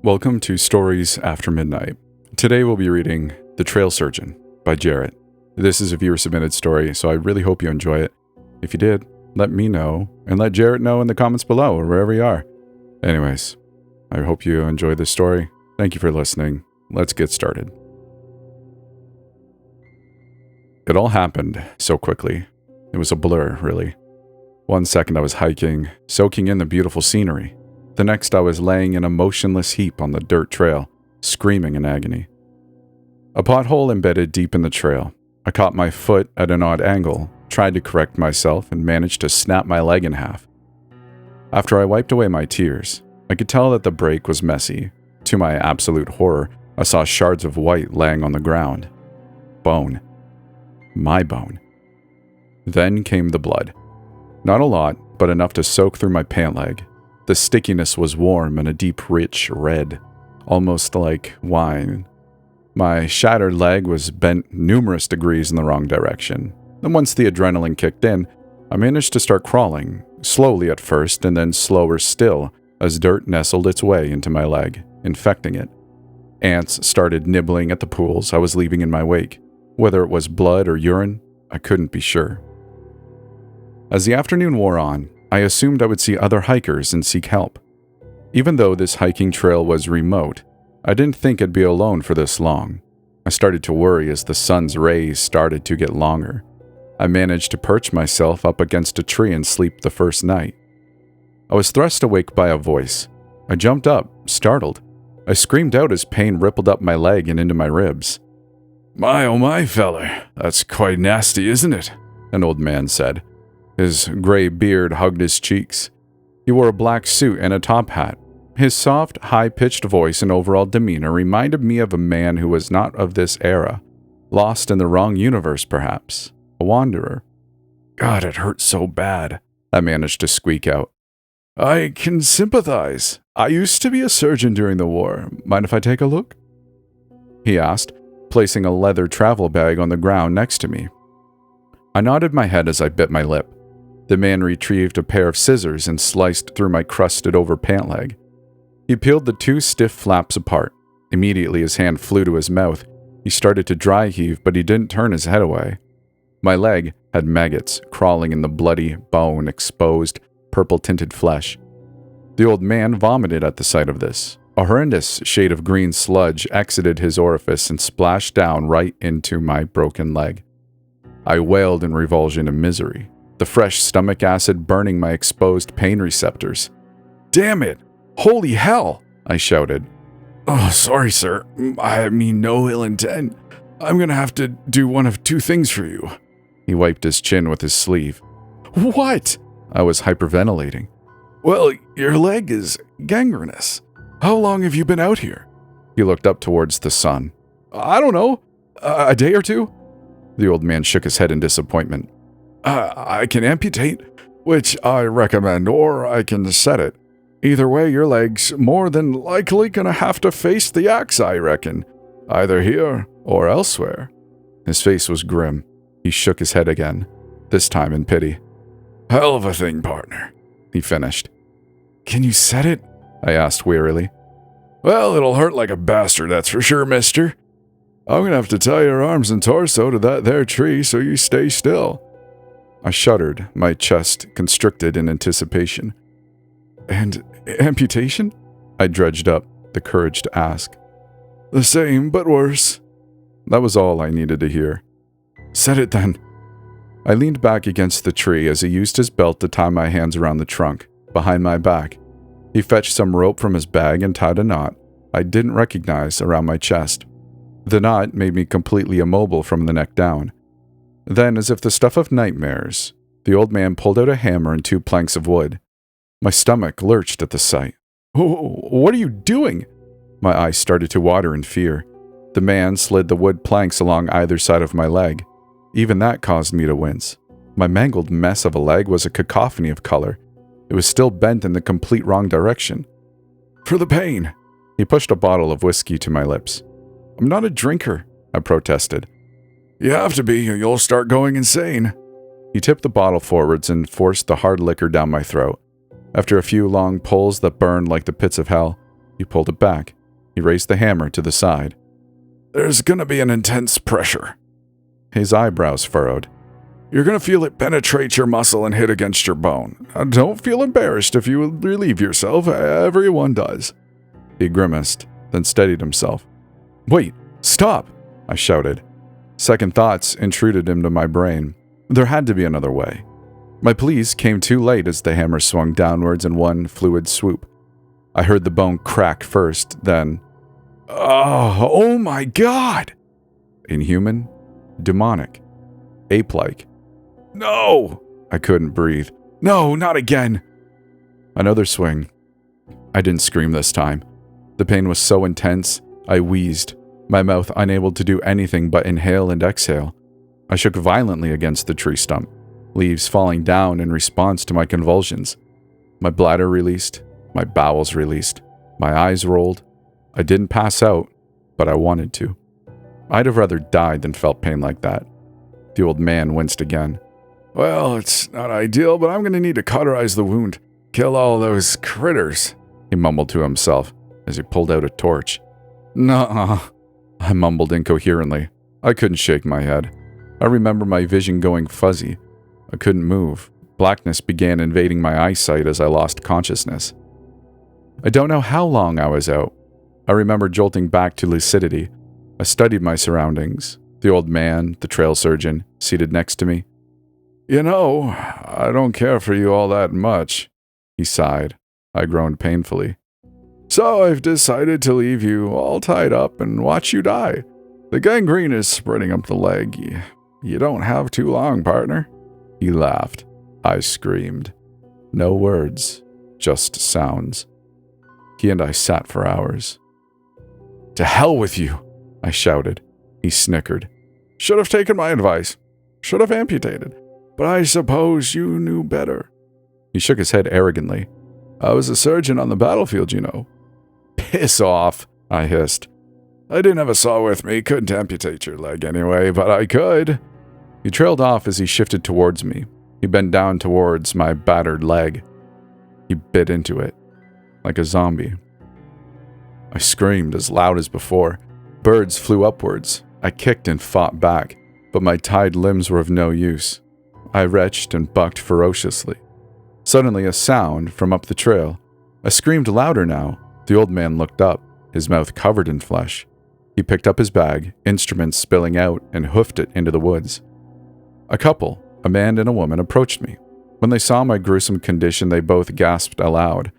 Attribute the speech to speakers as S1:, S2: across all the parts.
S1: Welcome to Stories After Midnight. Today we'll be reading The Trail Surgeon by Jarrett. This is a viewer-submitted story, so I really hope you enjoy it. If you did, let me know, and let Jarrett know in the comments below, or wherever you are. Anyways, I hope you enjoy this story. Thank you for listening. Let's get started. It all happened so quickly. It was a blur, really. 1 second I was hiking, soaking in the beautiful scenery. The next I was laying in a motionless heap on the dirt trail, screaming in agony. A pothole embedded deep in the trail. I caught my foot at an odd angle, tried to correct myself, and managed to snap my leg in half. After I wiped away my tears, I could tell that the break was messy. To my absolute horror, I saw shards of white laying on the ground. Bone. My bone. Then came the blood. Not a lot, but enough to soak through my pant leg. The stickiness was warm and a deep, rich red, almost like wine. My shattered leg was bent numerous degrees in the wrong direction. And once the adrenaline kicked in, I managed to start crawling, slowly at first and then slower still as dirt nestled its way into my leg, infecting it. Ants started nibbling at the pools I was leaving in my wake. Whether it was blood or urine, I couldn't be sure. As the afternoon wore on, I assumed I would see other hikers and seek help. Even though this hiking trail was remote, I didn't think I'd be alone for this long. I started to worry as the sun's rays started to get longer. I managed to perch myself up against a tree and sleep the first night. I was thrust awake by a voice. I jumped up, startled. I screamed out as pain rippled up my leg and into my ribs.
S2: "My, oh my, feller, that's quite nasty, isn't it?"
S1: an old man said. His gray beard hugged his cheeks. He wore a black suit and a top hat. His soft, high-pitched voice and overall demeanor reminded me of a man who was not of this era, lost in the wrong universe, perhaps, a wanderer.
S2: "God, it hurts so bad,"
S1: I managed to squeak out.
S2: "I can sympathize. I used to be a surgeon during the war. Mind if I take a look?"
S1: he asked, placing a leather travel bag on the ground next to me. I nodded my head as I bit my lip. The man retrieved a pair of scissors and sliced through my crusted-over pant leg. He peeled the two stiff flaps apart. Immediately his hand flew to his mouth. He started to dry heave, but he didn't turn his head away. My leg had maggots crawling in the bloody, bone-exposed, purple-tinted flesh. The old man vomited at the sight of this. A horrendous shade of green sludge exited his orifice and splashed down right into my broken leg. I wailed in revulsion and misery, the fresh stomach acid burning my exposed pain receptors.
S2: "Damn it! Holy hell!"
S1: I shouted.
S2: "Oh, sorry, sir. I mean no ill intent. I'm gonna have to do one of two things for you."
S1: He wiped his chin with his sleeve.
S2: "What?"
S1: I was hyperventilating.
S2: "Well, your leg is gangrenous. How long have you been out here?"
S1: He looked up towards the sun.
S2: "I don't know. A day or two?"
S1: The old man shook his head in disappointment.
S2: I can amputate, which I recommend, or I can set it. Either way, your leg's more than likely gonna have to face the axe, I reckon. Either here or elsewhere."
S1: His face was grim. He shook his head again, this time in pity.
S2: "Hell of a thing, partner,"
S1: he finished.
S2: "Can you set it?"
S1: I asked wearily.
S2: "Well, it'll hurt like a bastard, that's for sure, mister. I'm gonna have to tie your arms and torso to that there tree so you stay still."
S1: I shuddered, my chest constricted in anticipation.
S2: "And amputation?"
S1: I dredged up the courage to ask.
S2: "The same, but worse."
S1: That was all I needed to hear.
S2: "Set it then."
S1: I leaned back against the tree as he used his belt to tie my hands around the trunk, behind my back. He fetched some rope from his bag and tied a knot I didn't recognize around my chest. The knot made me completely immobile from the neck down. Then, as if the stuff of nightmares, the old man pulled out a hammer and two planks of wood. My stomach lurched at the sight.
S2: "What are you doing?"
S1: My eyes started to water in fear. The man slid the wood planks along either side of my leg. Even that caused me to wince. My mangled mess of a leg was a cacophony of color. It was still bent in the complete wrong direction.
S2: "For the pain."
S1: He pushed a bottle of whiskey to my lips.
S2: "I'm not a drinker," I protested. "You have to be, or you'll start going insane."
S1: He tipped the bottle forwards and forced the hard liquor down my throat. After a few long pulls that burned like the pits of hell, he pulled it back. He raised the hammer to the side.
S2: "There's gonna be an intense pressure."
S1: His eyebrows furrowed.
S2: "You're gonna feel it penetrate your muscle and hit against your bone. Don't feel embarrassed if you relieve yourself. Everyone does."
S1: He grimaced, then steadied himself. "Wait, stop!" I shouted. Second thoughts intruded into my brain. There had to be another way. My pleas came too late as the hammer swung downwards in one fluid swoop. I heard the bone crack first, then,
S2: Oh my God!
S1: Inhuman, demonic, ape-like.
S2: No!
S1: I couldn't breathe.
S2: No, not again!
S1: Another swing. I didn't scream this time. The pain was so intense, I wheezed, my mouth unable to do anything but inhale and exhale. I shook violently against the tree stump, leaves falling down in response to my convulsions. My bladder released, my bowels released, my eyes rolled. I didn't pass out, but I wanted to. I'd have rather died than felt pain like that. The old man winced again.
S2: "Well, it's not ideal, but I'm gonna need to cauterize the wound. Kill all those critters,"
S1: he mumbled to himself as he pulled out a torch.
S2: "Nuh-uh,"
S1: I mumbled incoherently. I couldn't shake my head. I remember my vision going fuzzy. I couldn't move. Blackness began invading my eyesight as I lost consciousness. I don't know how long I was out. I remember jolting back to lucidity. I studied my surroundings. The old man, the trail surgeon, seated next to me.
S2: "You know, I don't care for you all that much,"
S1: he sighed. I groaned painfully.
S2: "So I've decided to leave you all tied up and watch you die. The gangrene is spreading up the leg. You don't have too long, partner."
S1: He laughed. I screamed. No words, just sounds. He and I sat for hours.
S2: "To hell with you,"
S1: I shouted. He snickered.
S2: "Should have taken my advice. Should have amputated. But I suppose you knew better."
S1: He shook his head arrogantly.
S2: "I was a surgeon on the battlefield, you know."
S1: "Piss off," I hissed.
S2: "I didn't have a saw with me, couldn't amputate your leg anyway, but I could."
S1: He trailed off as he shifted towards me. He bent down towards my battered leg. He bit into it, like a zombie. I screamed as loud as before. Birds flew upwards. I kicked and fought back, but my tied limbs were of no use. I retched and bucked ferociously. Suddenly, a sound from up the trail. I screamed louder now. The old man looked up, his mouth covered in flesh. He picked up his bag, instruments spilling out, and hoofed it into the woods. A couple, a man and a woman, approached me. When they saw my gruesome condition, they both gasped aloud.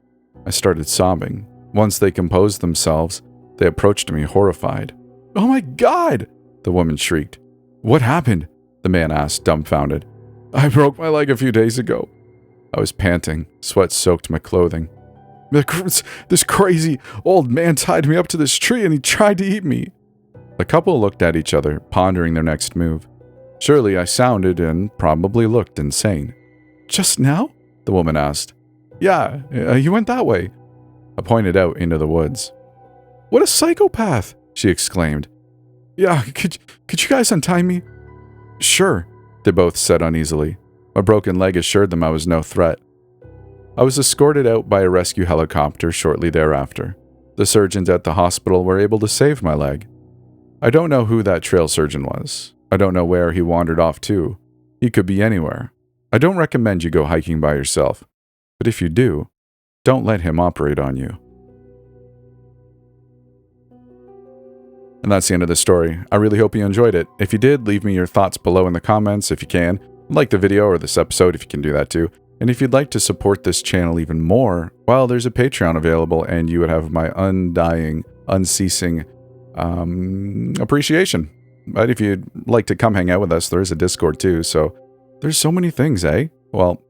S1: I started sobbing. Once they composed themselves, they approached me horrified.
S2: "Oh my God!"
S1: the woman shrieked. "What happened?" the man asked, dumbfounded.
S2: "I broke my leg a few days ago."
S1: I was panting. Sweat soaked my clothing.
S2: This crazy old man tied me up to this tree and he tried to eat me."
S1: The couple looked at each other, pondering their next move. Surely I sounded and probably looked insane.
S2: "Just now?"
S1: the woman asked.
S2: "Yeah, you went that way."
S1: I pointed out into the woods.
S2: "What a psychopath!"
S1: she exclaimed.
S2: "Yeah, could you guys untie me?"
S1: "Sure," they both said uneasily. My broken leg assured them I was no threat. I was escorted out by a rescue helicopter shortly thereafter. The surgeons at the hospital were able to save my leg. I don't know who that trail surgeon was. I don't know where he wandered off to. He could be anywhere. I don't recommend you go hiking by yourself. But if you do, don't let him operate on you. And that's the end of the story. I really hope you enjoyed it. If you did, leave me your thoughts below in the comments if you can. Like the video or this episode if you can do that too. And if you'd like to support this channel even more, well, there's a Patreon available and you would have my undying, unceasing appreciation. But if you'd like to come hang out with us, there is a Discord too. So there's so many things, eh? Well,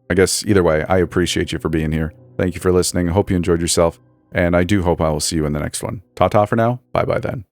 S1: I guess either way, I appreciate you for being here. Thank you for listening. I hope you enjoyed yourself. And I do hope I will see you in the next one. Ta-ta for now. Bye-bye then.